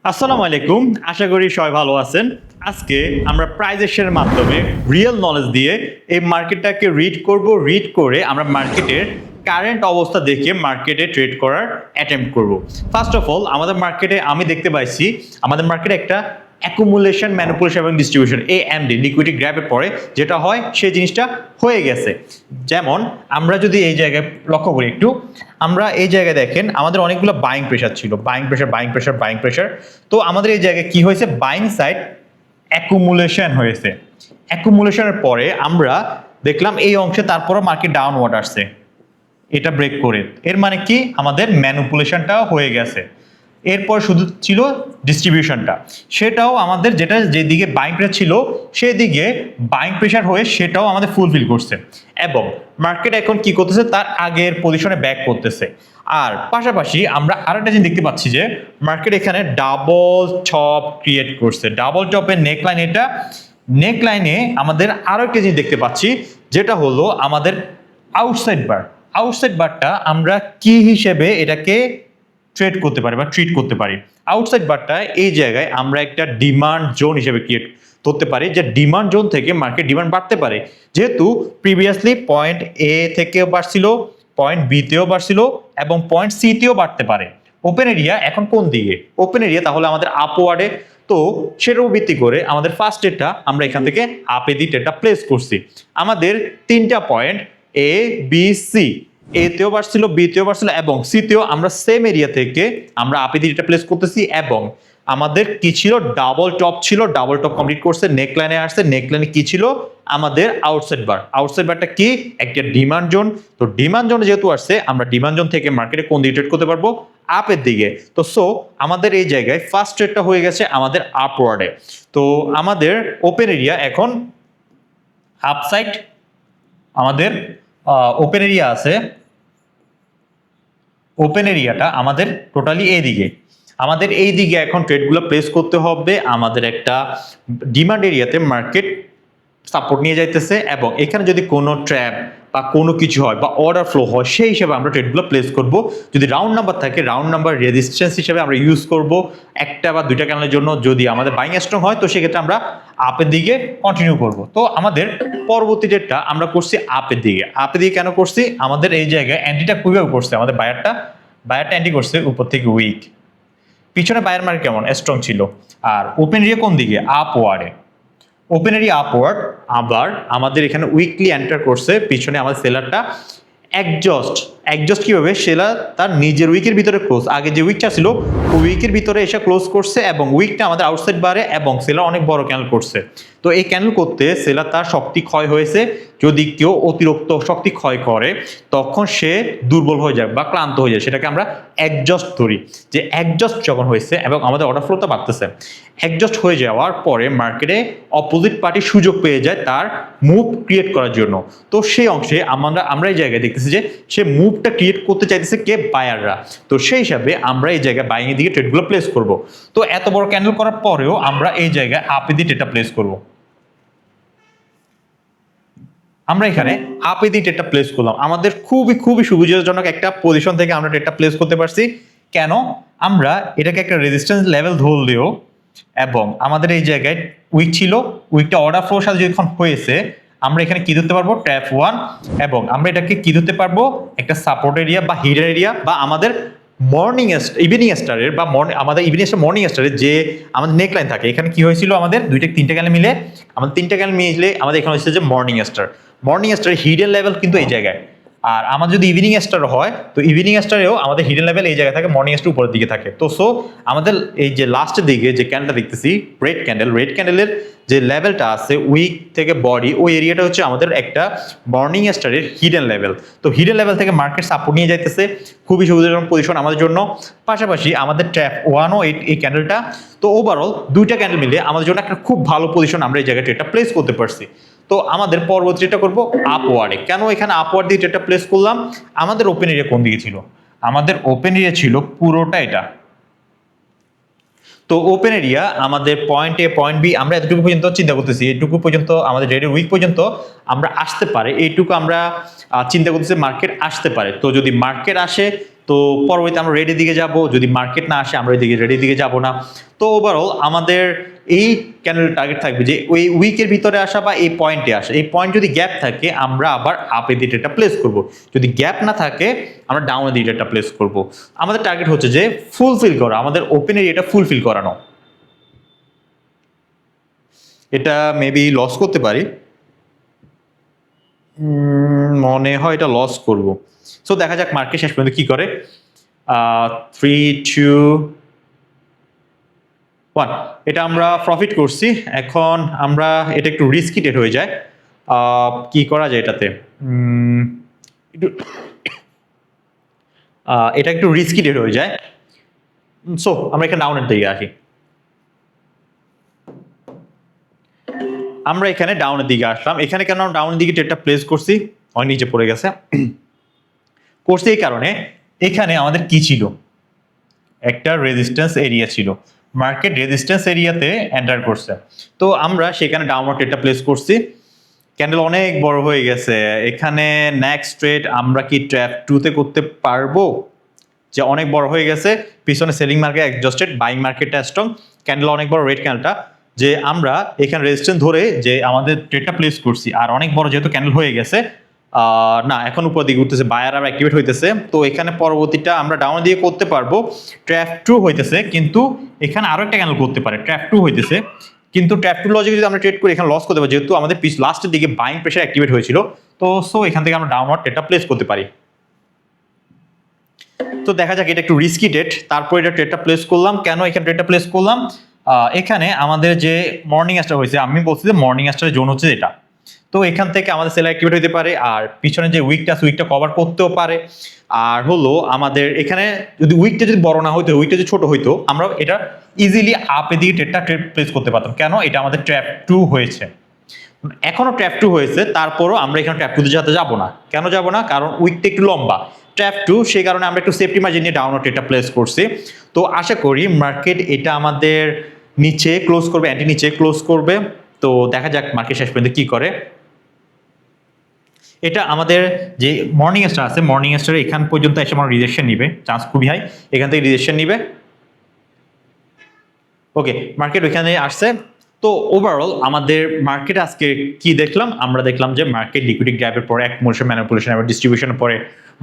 আসসালামু আলাইকুম, আশা করি সবাই ভালো আছেন। আজকে আমরা প্রাইস অ্যাকশনের মাধ্যমে রিয়েল নলেজ দিয়ে এই মার্কেটটাকে রিড করব। রিড করে আমরা মার্কেটের কারেন্ট অবস্থা দেখে মার্কেটে ট্রেড করার অ্যাটেম্প্ট করব। ফার্স্ট অফ অল আমাদের মার্কেটে আমি দেখতে পাইছি আমাদের মার্কেটে একটা অ্যাকুমুলেশন, ম্যানিপুলেশন এবং ডিস্ট্রিবিউশন এএমডি লিকুইডিটি গ্র্যাপের পরে যেটা হয় সেই জিনিসটা হয়ে গেছে। যেমন আমরা যদি এই জায়গায় লক্ষ্য করি একটু, আমরা এই জায়গায় দেখেন আমাদের অনেকগুলো বাইং প্রেশার ছিল, buying pressure buying pressure buying pressure. তো আমাদের এই জায়গায় কি হয়েছে, বাইং সাইড অ্যাকুমুলেশন হয়েছে। অ্যাকুমুলেশনের পরে আমরা দেখলাম এই অংশে তারপরও মার্কেট ডাউনওয়ার্ড আসছে, এটা ব্রেক করে। এর মানে কি আমাদের ম্যানিপুলেশনটাও হয়ে গেছে। এরপর শুধু ছিল ডিস্ট্রিবিউশনটা, সেটাও আমাদের যেটা যেদিকে বাইং প্রেশার ছিল সেদিকে বাইং প্রেশার হয়ে সেটাও আমাদের ফুলফিল করছে। এবং মার্কেট এখন কি করতেছে, তার আগের পজিশনে ব্যাক করতেছে। আর পাশাপাশি আমরা আরেকটা জিনিস দেখতে পাচ্ছি যে মার্কেট এখানে ডাবল টপ ক্রিয়েট করছে। ডাবল টপের নেকলাইন, এটা নেকলাইনে আমাদের আরো একটা জিনিস দেখতে পাচ্ছি, যেটা হলো আমাদের আউটসাইড বার। আউটসাইড বারটা আমরা কি হিসেবে এটাকে ট্রেড করতে পারি বা ট্রিট করতে পারি? আউটসাইড বারটা এই জায়গায় আমরা একটা ডিমান্ড জোন হিসেবে ক্রিয়েট করতে পারি, যে ডিমান্ড জোন থেকে মার্কেট ডিমান্ড বাড়তে পারে। যেহেতু প্রিভিয়াসলি পয়েন্ট এ থেকেও বাড়ছিল, পয়েন্ট বি তেও বাড়ছিল এবং পয়েন্ট সি তেও বাড়তে পারে। ওপেন এরিয়া এখন কোন দিকে? ওপেন এরিয়া তাহলে আমাদের আপওয়ার্ডে। তো সেটার উপর ভিত্তি করে আমাদের ফার্স্ট ডেটটা আমরা এখান থেকে আপে দি ডেটটা প্লেস করছি। আমাদের তিনটা পয়েন্ট এ বি সি, এ তেও বাড়ছিল, বি তেও বাড়ছিল এবং সি তেও আমরা সেম এরিয়া থেকে আমরা আপে দি ডেটটা প্লেস করতেছি। এবং আমাদের কি ছিল, ডাবল টপ ছিল, ডাবল টপ কমপ্লিট করছে, নেকলাইনে আসছে। নেকলাইনে কি ছিল আমাদের আউটসাইড বার। আউটসাইড বারটা কি, একটা ডিমান্ড জোন। তো ডিমান্ড জোনে যেহেতু আসছে, আমরা ডিমান্ড জোন থেকে মার্কেটে কোন দিকে ট্রেড করতে পারবো? আপের দিকে। তো সো আমাদের এই জায়গায় ফার্স্ট ট্রেডটা হয়ে গেছে আমাদের আপওয়ার্ডে। তো আমাদের ওপেন এরিয়া এখন আপসাইড, আমাদের ওপেন এরিয়া আছে, ওপেন এরিয়াটা আমাদের টোটালি এইদিকে। আমাদের এই দিকে এখন ট্রেডগুলো প্লেস করতে হবে। আমাদের একটা ডিমান্ড এরিয়াতে মার্কেট সাপোর্ট নিয়ে যাইতেছে এবং এখানে যদি কোনো ট্র্যাপ বা কোনো কিছু হয় বা অর্ডার ফ্লো হয়, সেই হিসেবে আমরা ট্রেডগুলো প্লেস করব। যদি রাউন্ড নাম্বার থাকে, রাউন্ড নাম্বার রেজিস্ট্যান্স হিসেবে আমরা ইউজ করব একটা বা দুইটা ক্যান্ডেলের জন্য। যদি আমাদের বাইং স্ট্রং হয় তো সেক্ষেত্রে আমরা আপের দিকে কন্টিনিউ করব। তো আমাদের পরবর্তী ডেটটা আমরা করছি আপের দিকে। আপের দিকে কেন করছি, আমাদের এই জায়গায় অ্যান্টিটা খুবই করছে, আমাদের বায়ারটা অ্যান্টি করছে উপর থেকে উইক। পিছনে বায়ার মার্কেট কেমন স্ট্রং ছিল। আর ওপেন এরিয়া কোন দিকে, আপওয়ার্ডে। Open area upward. আবার আমাদের এখানে উইকলি এন্টার করছে, পিছনে আমাদের সেলারটা অ্যাডজাস্ট কিভাবে, সেলার তার নিজের উইকের ভিতরে ক্লোজ, আগে যে উইকটা ছিল ওই উইকের ভিতরে এসে ক্লোজ করছে এবং উইকটা আমাদের আউটসাইড বারে এবং সেলার অনেক বড় ক্যান্ডেল করছে। তো এই ক্যান্ডেল করতে সেলার তার শক্তি ক্ষয় হয়েছে। যদি কেউ অতিরিক্ত শক্তি ক্ষয় করে তখন সে দুর্বল হয়ে যায় বা ক্লান্ত হয়ে যায়, সেটাকে আমরা অ্যাডজাস্ট ধরি। যে অ্যাডজাস্ট যখন হয়েছে এবং আমাদের অর্ডার ফ্লোটা বাড়তেছে, অ্যাডজাস্ট হয়ে যাওয়ার পরে মার্কেটে অপোজিট পার্টি সুযোগ পেয়ে যায় তার মুভ ক্রিয়েট করার জন্য। তো সেই অংশে আমরা এই জায়গায় দেখতেছি যে সে মুভটা ক্রিয়েট করতে চাইতেছে কে, বায়াররা। তো সেই হিসাবে আমরা এই জায়গায় বাইং এর দিকে ট্রেডগুলো প্লেস করব। তো এত বড় ক্যান্ডেল করার পরেও আমরা এই জায়গায় আপে দিয়ে ট্রেডটা প্লেস করব। আমরা এখানে আপে দিয়ে ট্রেডটা প্লেস করলাম। আমাদের খুবই সুবিধাজনক একটা পজিশন থেকে আমরা ট্রেডটা প্লেস করতে পারছি। কেন? আমরা এটাকে একটা রেজিস্ট্যান্স লেভেল ধরলেও এবং আমাদের এই জায়গায় উইক ছিল, উইকটা অর্ডার ফ্লোর সাথে যখন হয়েছে আমরা এখানে কি ধরতে পারবো, ট্যাপ 1। এবং আমরা এটাকে কি ধরতে পারবো, একটা সাপোর্ট এরিয়া বা হিডেন এরিয়া বা আমাদের ইভিনিং স্টারের বা আমাদের ইভিনিং স্টার মর্নিং স্টারের যে আমাদের নেকলাইন থাকে। এখানে কি হয়েছিল, আমাদের তিনটা ক্যান্ডেল মিলে আমাদের এখানে হচ্ছে যে মর্নিং স্টার হিডেন লেভেল কিন্তু এই জায়গায়। আর আমাদের যদি ইভিনিং স্টার হয় তো ইভিনিং স্টারেও আমাদের হিডেন লেভেল এই জায়গায় থাকে, মর্নিং স্টার উপরের দিকে থাকে। তো সো আমাদের এই যে লাস্টের দিকে যে ক্যান্ডেলটা দেখতেছি রেড ক্যান্ডেলের যে লেভেলটা আছে উইক থেকে বডি, ওই এরিয়াটা হচ্ছে আমাদের একটা মর্নিং স্টারের হিডেন লেভেল। তো হিডেন লেভেল থেকে মার্কেট সাপোর্ট নিয়ে যাইতেছে, খুবই সুবিধাজনক পজিশন আমাদের জন্য। পাশাপাশি আমাদের ট্র্যাপ 1ও এই ক্যান্ডেলটা। তো ওভারঅল দুইটা ক্যান্ডেল মিলে আমাদের জন্য একটা খুব ভালো পজিশন আমরা এই জায়গায় ট্রেডটা প্লেস করতে পারছি। তো আমাদের পরবর্তী ট্রেডটা করবো আপওয়ার্ডে। কেন এখানে আপওয়ার্ড দিয়ে ট্রেডটা প্লেস করলাম? আমাদের ওপেন এরিয়া কোন দিকে ছিল? আমাদের ওপেন এরিয়া ছিল পুরোটা এটা। তো ওপেন এরিয়া আমাদের পয়েন্ট এ পয়েন্ট বি আমরা এতটুকু পর্যন্ত চিন্তা করতেছি, এইটুকু পর্যন্ত আমাদের রেডের উইক পর্যন্ত আমরা আসতে পারে, এইটুকু আমরা চিন্তা করতেছি মার্কেট আসতে পারে। তো যদি মার্কেট আসে তো পরবর্তীতে আমরা রেডের দিকে যাব, যদি মার্কেট না আসে আমরা ওইদিকে রেডের দিকে যাব না। তো ওভারঅল আমাদের এই ক্যান্ডেল টার্গেট থাকবে যে ওই উইকের ভিতরে আসা বা এই পয়েন্টে আসা, এই পয়েন্ট যদি গ্যাপ থাকে আমরা আবার আপে দিয়ে ট্রেডটা প্লেস করব, যদি গ্যাপ না থাকে আমরা ডাউনে দিয়ে ট্রেডটা প্লেস করব। আমাদের টার্গেট হচ্ছে যে ফুলফিল করা, আমাদের ওপেন এরিয়াটা ফুলফিল করানো। এটা মেবি লস করতে পারি, মনে হয় এটা লস করব। সো দেখা যাক মার্কেট শেষ পর্যন্ত কি করে। 3, 2, 1 এটা আমরা প্রফিট করছি। এখন আমরা এটা একটু রিস্কি ট্রেড হয়ে যায়, কি করা যায় এটাতে, এটা একটু রিস্কি ট্রেড হয়ে যায়। সো আমরা এখানে ডাউনের দিকে আসি, আমরা এখানে ডাউনের দিকে আসলাম। এখানে কেন ডাউনের দিকে ট্রেডটা প্লেস করছি, অনেক নিচে পড়ে গেছে করছি এই কারণে, এখানে আমাদের কি ছিল, একটা রেজিস্ট্যান্স এরিয়া ছিল, মার্কেট রেজিস্ট্যান্স এরিয়াতে এন্টার করছে। তো আমরা সেখানে ডাউনওয়ার্ড ট্রেডটা প্লেস করছি। ক্যান্ডেল অনেক বড় হয়ে গেছে, এখানে নেক্সট ট্রেড আমরা কি ট্র্যাপ 2-তে করতে পারবো, যে অনেক বড় হয়ে গেছে, পিছনে সেলিং মার্কেট অ্যাডজাস্টেড, বাইং মার্কেটটা স্ট্রং, ক্যান্ডেল অনেক বড় রেড ক্যান্ডেলটা, যে আমরা এখানে রেজিস্ট্যান্স ধরে যে আমাদের ট্রেডটা প্লেস করছি, আর অনেক বড় যেহেতু ক্যান্ডেল হয়ে গেছে, না এখন উপর দিকে উঠতেছে, বায়ার আবার অ্যাক্টিভেট হইতেছে। তো এখানে পরবর্তীটা আমরা ডাউন দিয়ে করতে পারবো, ট্র্যাপ 2 হইতেছে, কিন্তু এখানে আরো একটা ক্যান্ডেল করতে পারে, ট্র্যাপ 2 হইতেছে, কিন্তু ট্র্যাপ 2 লজিকে যদি আমরা ট্রেড করি এখানে লস করতে পারি, যেহেতু আমাদের লাস্টের দিকে বাইং প্রেশার অ্যাক্টিভেট হয়েছিল। তো সো এখান থেকে আমরা ডাউনওয়ার্ড ট্রেডটা প্লেস করতে পারি। তো দেখা যাক, এটা একটু রিস্কি ট্রেড, তারপর এটা ট্রেডটা প্লেস করলাম। কেন এখানে ট্রেডটা প্লেস করলাম, এখানে আমাদের যে মর্নিং স্টার হয়েছে, আমি বলছি যে মর্নিং স্টারের জোন হচ্ছে এটা, তো এখান থেকে আমাদের সেল অ্যাক্টিভেট হতে পারে, আর পিছনে যে উইকটা উইকটা কভার করতেও পারে। আর হলো আমাদের এখানে যদি উইকটা যদি বড় না হইতো, উইকটা যদি ছোট হইতো, আমরা এটা ইজিলি আপে দিয়ে ট্রেডটা প্লেস করতে পারতাম। কেন, এটা আমাদের ট্র্যাপ 2 হয়েছে, এখনো ট্র্যাপ 2 হয়েছে, তারপরও আমরা এখানে ট্র্যাপ 2 তে যাবো না। কেন যাব না, কারণ উইকটা একটু লম্বা, ট্র্যাপ 2, সেই কারণে আমরা একটু সেফটি মার্জিন নিয়ে ডাউনওয়ার্ড এটা প্লেস করছি। তো আশা করি মার্কেট এটা আমাদের নিচে ক্লোজ করবে, অ্যান্টি নিচে ক্লোজ করবে। তো দেখা যাক মার্কেট শেষ পর্যন্ত কি করে। এটা আমাদের যে মর্নিং স্টার আছে, মর্নিং স্টারে এখান পর্যন্ত এসে আমার রিজেকশন নিবে, চান্স খুবই হাই, এখান থেকে রিজেকশন নিবে। ওকে, মার্কেট ওইখানে আসছে। তো ওভারঅল আমাদের মার্কেট আজকে কি দেখলাম, আমরা দেখলাম যে মার্কেট লিকুইডিটি গ্যাপের পরে অ্যাকুমুলেশন, ম্যানিপুলেশন এবং ডিস্ট্রিবিউশনের পরে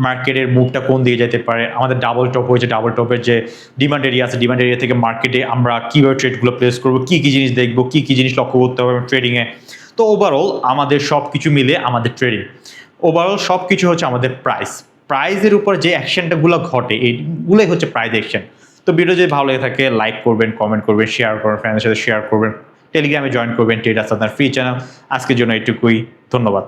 মার্কেটের মুভটা কোন দিকে যেতে পারে, আমাদের ডাবল টপ হয়েছে, ডাবল টপের যে ডিমান্ড এরিয়া আছে, ডিমান্ড এরিয়া থেকে মার্কেটে আমরা কীভাবে ট্রেডগুলো প্লেস করবো, কী কী জিনিস দেখবো, কী কী জিনিস লক্ষ্য করতে হবে ট্রেডিংয়ে। তো ওভারঅল আমাদের সব কিছু মিলে আমাদের ট্রেডিং, ওভারঅল সব কিছু হচ্ছে আমাদের প্রাইজের উপর যে অ্যাকশনটাগুলো ঘটে, এইগুলোই হচ্ছে প্রাইজ অ্যাকশন। তো ভিডিও যদি ভালো লেগে থাকে লাইক করবেন, কমেন্ট করবেন, শেয়ার করবেন, ফ্রেন্ডের সাথে শেয়ার করবেন, টেলিগ্রামে জয়েন করবেন, ট্রেডার্স আপনার ফ্রি চ্যানেল। আজকের জন্য এটুকুই, ধন্যবাদ।